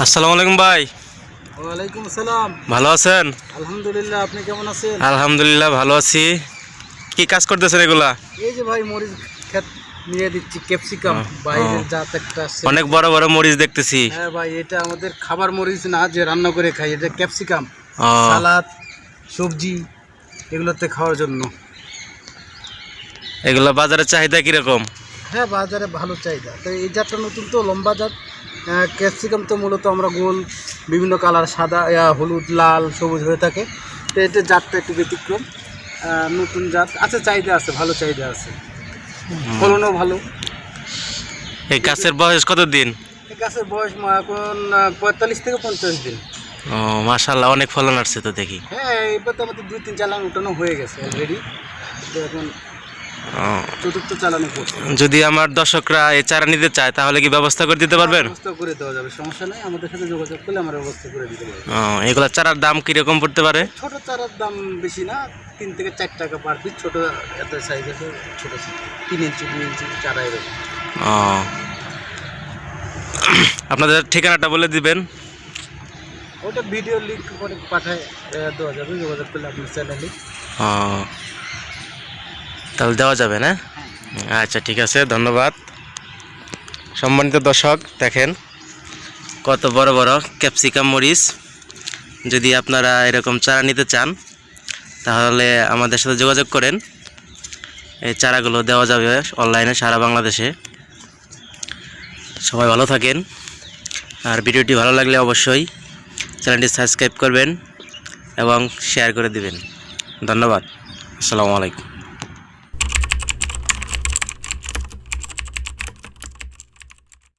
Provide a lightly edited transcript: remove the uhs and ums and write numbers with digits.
আসসালামু আলাইকুম ভাই। ওয়ালাইকুম আসসালাম। ভালো আছেন? আলহামদুলিল্লাহ, আপনি কেমন আছেন? আলহামদুলিল্লাহ ভালো আছি। কি কাজ করতেছেন এগুলা? এই যে ভাই মরিচ ক্ষেত নিয়ে দিচ্ছি, ক্যাপসিকাম বাইরের জাত একটা আছে। অনেক বড় বড় মরিচ দেখতেছি। হ্যাঁ ভাই, এটা আমাদের খাবার মরিচ না, যে রান্না করে খাই। এটা ক্যাপসিকাম, ও, সালাদ, সবজি এগুলোতে খাওয়ার জন্য। এগুলা বাজারের চাহিদা কিরকম? হ্যাঁ, বাজারে ভালো চাহিদা। তো এই জাতটা নতুন, তো লম্বা জাত। ক্যাপসিকাম তো মূলত আমরা গোল বিভিন্ন কালার, সাদা, হলুদ, লাল, সবুজ হয়ে থাকে। তো এটার জাতটা একটু ব্যতিক্রম, নতুন জাত আছে, চাহিদা আছে, ভালো চাহিদা আছে, ফলনও ভালো। এই গাছের বয়স কতদিন? এই গাছের বয়স এখন 45 থেকে 50 দিন। ও মাশাআল্লাহ, অনেক ফলন আসছে তো দেখি। হ্যাঁ, এবার তো আমাদের 2-3 চালান উঠানো হয়ে গেছে অলরেডি। তো এখন চতুর্থ চালানো করছে। যদি আমার দর্শকরা এই চারা নিতে চায় তাহলে কি ব্যবস্থা করে দিতে পারবেন? ব্যবস্থা করে দেওয়া যাবে, সমস্যা নেই। আমাদের সাথে যোগাযোগ করলে আমরা ব্যবস্থা করে দিতে পারবো। এগুলা চারার দাম কিরকম পড়তে পারে? ছোট চারার দাম বেশি না, 3 থেকে 4 টাকা পার পিস। ছোট এত সাইজ আছে, ছোট 3 ইঞ্চি 2 ইঞ্চি চারা এরকম। আপনাদের ঠিকানাটা বলে দিবেন। ওটা ভিডিও লিঙ্ক করে পাঠায় দেওয়া যাবে, যোগাযোগ করলে আপনার চ্যানেলে। তাহলে দেওয়া যাবে না? আচ্ছা, ঠিক আছে, ধন্যবাদ। সম্মানিত দর্শক, দেখেন কত বড় বড় ক্যাপসিকাম মরিচ। যদি আপনারা এরকম চারা নিতে চান তাহলে আমাদের সাথে যোগাযোগ করেন। এই চারাগুলো দেওয়া যাবে অনলাইনে সারা বাংলাদেশে। সবাই ভালো থাকেন। আর ভিডিওটি ভালো লাগলে অবশ্যই চ্যানেলটি সাবস্ক্রাইব করবেন এবং শেয়ার করে দিবেন। ধন্যবাদ। আসসালামু আলাইকুম।